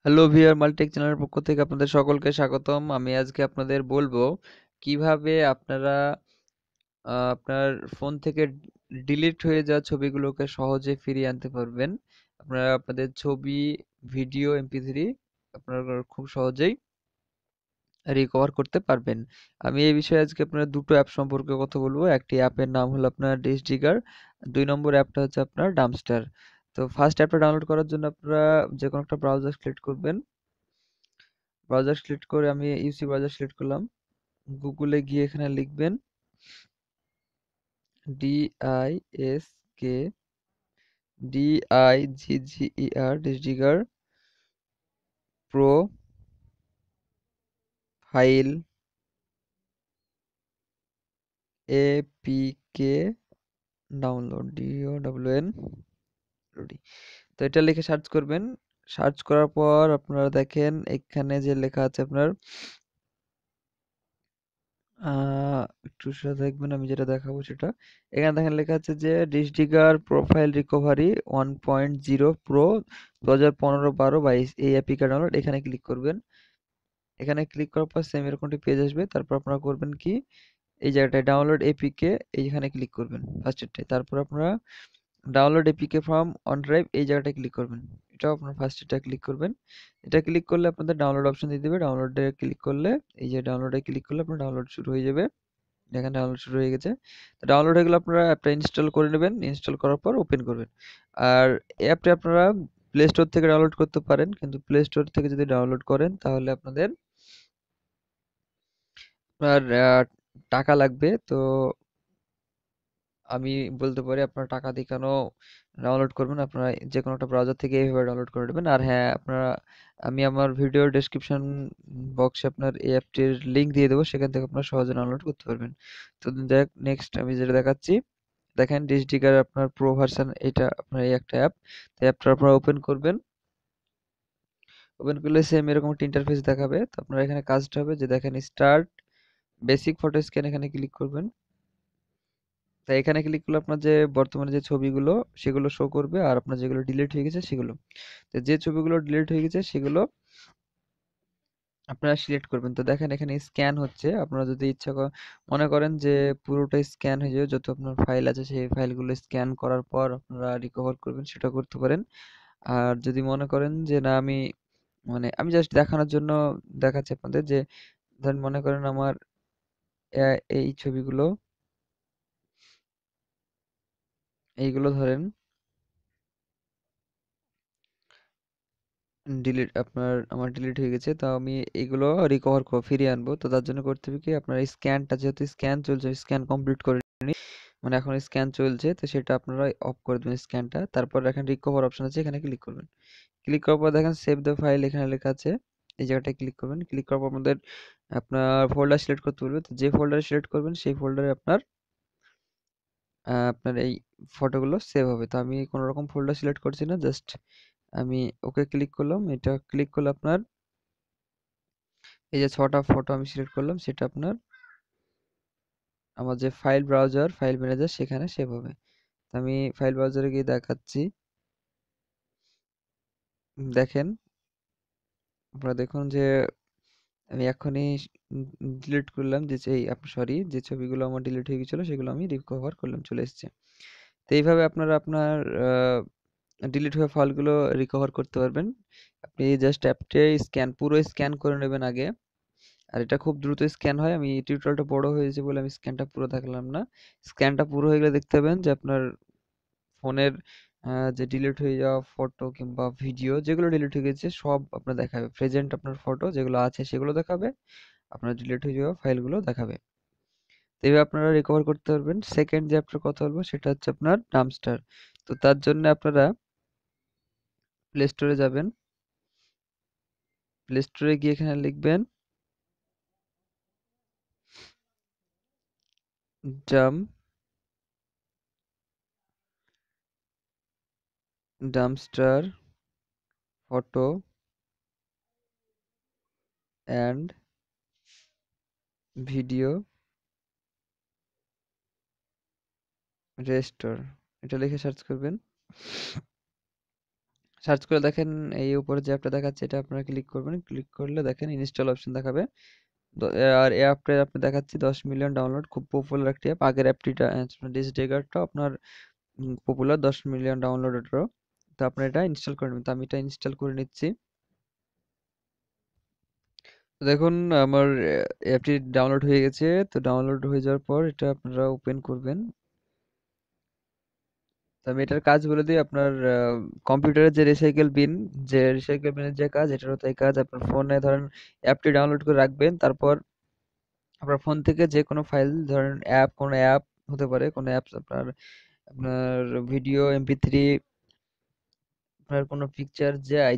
Hello viewer Multitech চ্যানেলের পক্ষ থেকে আপনাদের সকলকে স্বাগতম। আমি আজকে আপনাদের বলবো কিভাবে আপনারা আপনার ফোন থেকে ডিলিট হয়ে যাওয়া ছবিগুলোকে সহজে ফিরিয়ে আনতে পারবেন। আপনারা আপনাদের ছবি, ভিডিও, এমপি3 আপনারা খুব সহজেই রিকভার করতে পারবেন। আমি এই বিষয়ে আজকে আপনার দুটো অ্যাপ সম্পর্কে কথা বলবো। একটি অ্যাপের নাম হলো আপনার ডিসডিগার, 2 নম্বর অ্যাপটা হচ্ছে আপনার ডাম্পস্টার। তো ফার্স্ট অ্যাপটা ডাউনলোড করার জন্য আপনারা যে কোনো একটা ব্রাউজার সিলেক্ট করবেন। ব্রাউজার সিলেক্ট করে আমি ইউসি ব্রাউজার সিলেক্ট করলাম। গুগলে গিয়ে এখানে লিখবেন DISK DiskDigger pro file APK download DOWN। তো এটা লিখে সার্চ করবেন। সার্চ করার পর আপনারা দেখেন এখানে যে লেখা আছে আপনার একটু সাথে দেখবেন, আমি যেটা দেখাবো সেটা এখানে দেখেন লেখা আছে যে ডিসডিগার প্রোফাইল রিকভারি 1.0 প্রো 2015-12-22 এই অ্যাপিকে ডাউনলোড। এখানে ক্লিক করবেন। এখানে ক্লিক করার পর সেম এরকম একটি পেজ আসবে। তারপর আপনারা করবেন কি, এই জায়গাটায় ডাউনলোড এপিকে এইখানে ক্লিক করবেন ফার্স্টেরটায়। তারপর আপনারা download APK from on drive এই জায়গাটায় ক্লিক করবেন। এটাও আপনার ফার্স্টেরটা ক্লিক করবেন। এটা ক্লিক করলে আপনাদের ডাউনলোড অপশন দিয়ে দেবে। ডাউনলোডে ক্লিক করলে এই যে ডাউনলোডে ক্লিক করলে আপনার ডাউনলোড শুরু হয়ে যাবে। দেখেন ডাউনলোড শুরু হয়ে গেছে। তো ডাউনলোড হয়ে গেলে আপনারা অ্যাপটা ইনস্টল করে নেবেন। ইনস্টল করার পর ওপেন করবেন। আর এই অ্যাপটা আপনারা প্লে স্টোর থেকে ডাউনলোড করতে পারেন, কিন্তু প্লে স্টোর থেকে যদি ডাউনলোড করেন তাহলে আপনাদের আপনার টাকা লাগবে। তো আমি বলতে পারি আপনারা টাকা দিয়ে কেন ডাউনলোড করবেন, আপনারা যে কোনো একটা ব্রাউজার থেকে এইভাবে ডাউনলোড করে নেবেন। আর হ্যাঁ, আপনারা আমি আমার ভিডিওর ডেসক্রিপশন বক্সে আপনার এই অ্যাপটির লিংক দিয়ে দেবো, সেখান থেকে আপনারা সহজে ডাউনলোড করতে পারবেন। তো দেখ নেক্সট আমি যেটা দেখাচ্ছি, দেখেন ডিসডিগার আপনার প্রো ভার্সন, এটা আপনার এই একটা অ্যাপ। তো অ্যাপটা আপনারা ওপেন করবেন। ওপেন করলে সেম এরকম একটা ইন্টারফেস দেখাবে। তো আপনার এখানে কাজটা হবে যে দেখেন স্টার্ট বেসিক ফটো স্ক্যান, এখানে ক্লিক করবেন। তাই এখানে ক্লিক করলে আপনার যে বর্তমানে যে ছবিগুলো সেগুলো শো করবে, আর আপনার যেগুলো ডিলিট হয়ে গেছে সেগুলো। তো যে ছবিগুলো ডিলিট হয়ে গেছে সেগুলো আপনারা সিলেক্ট করবেন। তো দেখেন এখানে স্ক্যান হচ্ছে। আপনারা যদি মনে করেন যে পুরোটাই স্ক্যান হয়ে যাবে, যত আপনার ফাইল আছে সেই ফাইলগুলো স্ক্যান করার পর আপনারা রিকভার করবেন, সেটা করতে পারেন। আর যদি মনে করেন যে না, আমি জাস্ট দেখানোর জন্য দেখাচ্ছি আপনাদের, যে ধরেন মনে করেন আমার এই ছবিগুলো, এইগুলো ধরেন আমার ডিলিট হয়ে গেছে। তো আমি এগুলো রিকভার ফিরিয়ে আনবো। তো তার জন্য করতে হবে কি, আপনার স্ক্যানটা যেহেতু স্ক্যান চলছে, স্ক্যান কমপ্লিট করে মানে এখন স্ক্যান চলছে, তো সেটা আপনারা অফ করে দেবেন স্ক্যানটা। তারপর দেখেন রিকভার অপশন আছে, এখানে ক্লিক করবেন। ক্লিক করার পর দেখেন সেভ দ্য ফাইল এখানে লেখা আছে, এই জায়গাটায় ক্লিক করবেন। ক্লিক করার পর আপনার ফোল্ডার সিলেক্ট করতে বলবে। তো যে ফোল্ডারে সিলেক্ট করবেন সেই ফোল্ডারে আপনার এই ফটোগুলো সেভ হবে। তো আমি কোনো রকম ফোল্ডার সিলেক্ট করছি না, জাস্ট আমি ওকে ক্লিক করলাম। এটা ক্লিক করলে আপনার এই যে 6টা ফটো আমি সিলেক্ট করলাম, সেটা আপনার আমার যে ফাইল ব্রাউজার, ফাইল ম্যানেজার, সেখানে সেভ হবে। তো আমি ফাইল ব্রাউজারে গিয়ে দেখাচ্ছি। দেখেন, আপনারা দেখুন যে আমি এখনই ডিলিট করলাম, যে সরি, যে ছবিগুলো আমার ডিলিট হয়ে গেছিলো সেগুলো আমি রিকভার করলাম, চলে এসেছে। তো এইভাবে আপনারা আপনার ডিলিট হওয়া ফাইলগুলো রিকভার করতে পারবেন। আপনি জাস্ট অ্যাপটে পুরো স্ক্যান করে নেবেন আগে। আর এটা খুব দ্রুত স্ক্যান হয়। আমি টিউটোরিয়ালটা বড় হয়েছে বলে আমি স্ক্যানটা পুরো দেখালাম না। স্ক্যানটা পুরো হয়ে গেলে দেখতে পাবেন যে আপনার ফোনের যে ডিলিট হয়ে যাওয়া ফটো কিংবা ভিডিও যেগুলো ডিলিট হয়ে গেছে সব আপনার দেখাবে। প্রেজেন্ট আপনার ফটো যেগুলো আছে সেগুলো দেখাবে, আপনার ডিলিট হয়ে যাওয়া ফাইলগুলো দেখাবে। তো এইভাবে আপনারা রিকভার করতে পারবেন। সেকেন্ড যে অ্যাপটার কথা বলবো সেটা হচ্ছে আপনার ডাম্পস্টার। তো তার জন্য আপনারা প্লে স্টোরে যাবেন। প্লে স্টোরে গিয়ে এখানে লিখবেন Dam dumpster photo and video restore, এটা লিখে সার্চ করবেন। সার্চ করে দেখেন এই উপরে যে অ্যাপটা দেখাচ্ছে এটা আপনারা ক্লিক করবেন, ক্লিক করলে দেখেন ইনস্টল অপশন দেখাবে। আর এই অ্যাপটা আপনি দেখাচ্ছি 10 মিলিয়ন ডাউনলোড, খুব পপুলার একটি অ্যাপ। আগের অ্যাপটিটা ডিসডেগারটা আপনার পপুলার 10 মিলিয়ন ডাউনলোডেরও। তো আপনার এটা ইনস্টল করে নেবেন, তো আমি এটা ইনস্টল করে নিচ্ছি। তো দেখুন আমার অ্যাপটি ডাউনলোড হয়ে গেছে। তো ডাউনলোড হয়ে যাওয়ার পর এটা আপনারা ওপেন করবেন। তো আমি এটার কাজ বলে দিই, আপনার কম্পিউটারের যে রিসাইকেল বিনের যে কাজ, এটারও তাই কাজ। আপনার ফোনে ধরেন অ্যাপটি ডাউনলোড করে রাখবেন, তারপর আপনার ফোন থেকে যে কোনো ফাইল, ধরেন কোনো অ্যাপ হতে পারে, কোনো অ্যাপস আপনার আপনার ভিডিও MP3, আপনার কোনো পিকচার,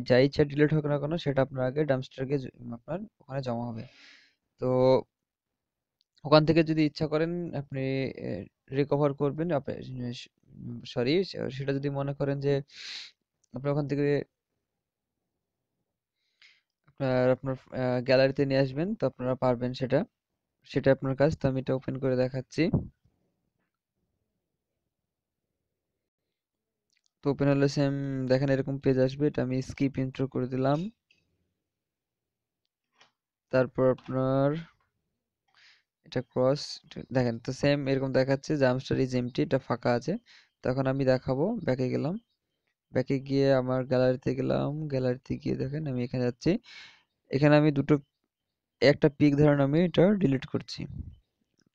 যা ইচ্ছা ডিলিট হোক না কেন, সেটা আপনার আগে ডাম্পস্টারকে আপনার ওখানে জমা হবে। তো ওখান থেকে যদি ইচ্ছা করেন আপনি রিকভার করবেন, সরি, সেটা যদি মনে করেন যে আপনি ওখান থেকে আপনার গ্যালারিতে নিয়ে আসবেন, তো আপনারা পারবেন সেটা, সেটা আপনার কাজ। তো আমি এটা ওপেন করে দেখাচ্ছি। তো ওপেন হলে সেম দেখেন এরকম পেজ আসবে, এটা আমি স্কিপ ইন্ট্রো করে দিলাম। তারপর আপনার এটা ক্রস, দেখেন তো সেম এরকম দেখাচ্ছে যে হামস্টার ইজ এমটি, এটা ফাঁকা আছে। তখন আমি দেখাবো, ব্যাকে গেলাম, ব্যাকে গিয়ে আমার গ্যালারিতে গেলাম, গ্যালারিতে গিয়ে দেখেন আমি এখানে যাচ্ছি। এখানে আমি একটা পিক ধরেন আমি এটা ডিলিট করছি,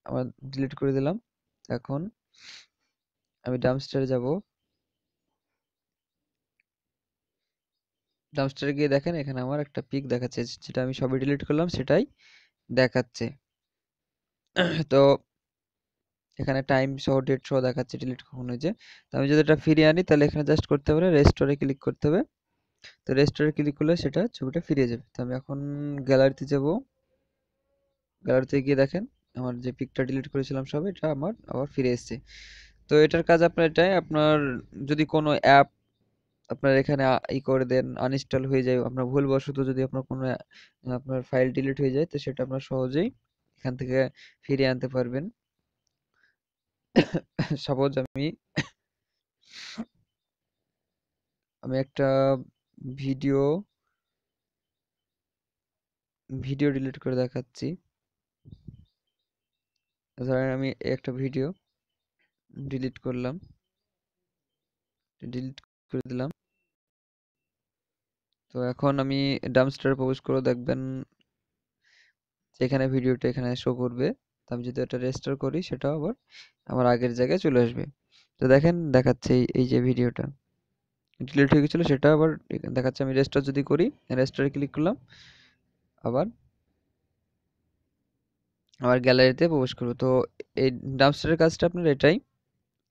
আমার ডিলিট করে দিলাম। এখন আমি ডাম্পস্টারে যাব, ডাম্পস্টারে গিয়ে দেখেন এখানে আমার একটা পিক দেখাচ্ছে, যেটা আমি সবই ডিলিট করলাম সেটাই দেখাচ্ছে। তো এখানে টাইম সহ ডেট সহ দেখাচ্ছে ডিলিট কখন হয়েছে। তো আমি যদি এটা ফিরিয়ে আনি তাহলে এখানে জাস্ট করতে হবে রেস্টোরে ক্লিক করতে হবে। তো রেস্টোরে ক্লিক করলে সেটা ছবিটা ফিরিয়ে যাবে। তো আমি এখন গ্যালারিতে যাব, গ্যালারিতে গিয়ে দেখেন আমার যে পিকটা ডিলিট করেছিলাম সব, এটা আমার আবার ফিরে এসেছে। তো এটার কাজ আপনার এটাই, আপনার যদি কোনো অ্যাপ আপনার এখানে ই করে দেন, আনইনস্টল হয়ে যায়, আপনার ভুলবশত যদি আপনার কোনো আপনার ফাইল ডিলিট হয়ে যায়, তো সেটা আপনার সহজেই এখান থেকে ফিরিয়ে আনতে পারবেন। সাপোজ আমি আমি একটা ভিডিও ভিডিও ডিলিট করে দেখাচ্ছি। ধরেন আমি একটা ভিডিও ডিলিট করলাম, ডিলিট করে দিলাম। তো এখন আমি ডাম্পস্টারে প্রবেশ করে দেখবেন যেখানে ভিডিওটা এখানে শো করবে। তো আমি যদি এটা রেস্টোর করি সেটাও আবার আমার আগের জায়গায় চলে আসবে। তো দেখেন দেখাচ্ছে এই যে ভিডিওটা ডিলিট হয়ে গেছিলো সেটা আবার দেখাচ্ছে। আমি রেস্টোর যদি করি, রেস্টোরে ক্লিক করলাম, আবার আমার গ্যালারিতে প্রবেশ করবো। তো এই ডাম্পস্টারের কাজটা আপনার এটাই,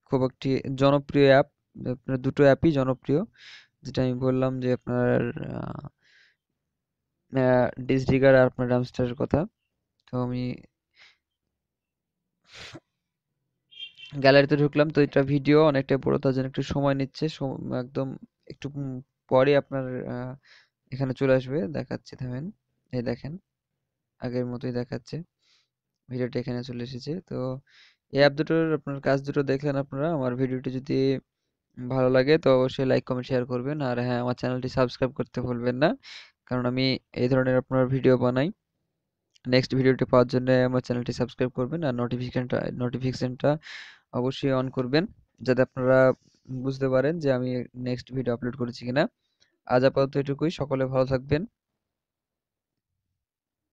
খুব একটি জনপ্রিয় অ্যাপ। আপনার দুটো অ্যাপই জনপ্রিয়, যেটা আমি বললাম যে আপনার ডিসডিগার আর আপনার ডাম্পস্টারের কথা। তো আমি গ্যালারিতে ঢুকলাম, তো এটা ভিডিও অনেকটা বড়, তার জন্য একটু সময় নিচ্ছে, একদম একটু পরে আপনার এখানে চলে আসবে, দেখাচ্ছে থামেন। এই দেখেন আগের মতোই দেখাচ্ছে, ভিডিওটা এখানে চলে এসেছে। তো এই অ্যাপ দুটোর আপনার কাজ দুটো দেখলেন আপনারা। আমার ভিডিওটি যদি ভালো লাগে তো অবশ্যই লাইক কমেন্ট শেয়ার করবেন, আর হ্যাঁ আমার চ্যানেলটি সাবস্ক্রাইব করতে ভুলবেন না, কারণ আমি এই ধরনের আপনার ভিডিও বানাই। নেক্সট ভিডিওটি পাওয়ার জন্য আমার চ্যানেলটি সাবস্ক্রাইব করবেন, আর নোটিফিকেশনটা অবশ্যই অন করবেন, যাতে আপনারা বুঝতে পারেন যে আমি নেক্সট ভিডিও আপলোড করেছি কিনা। আজ আপাতত এটুকুই, সকলে ভালো থাকবেন।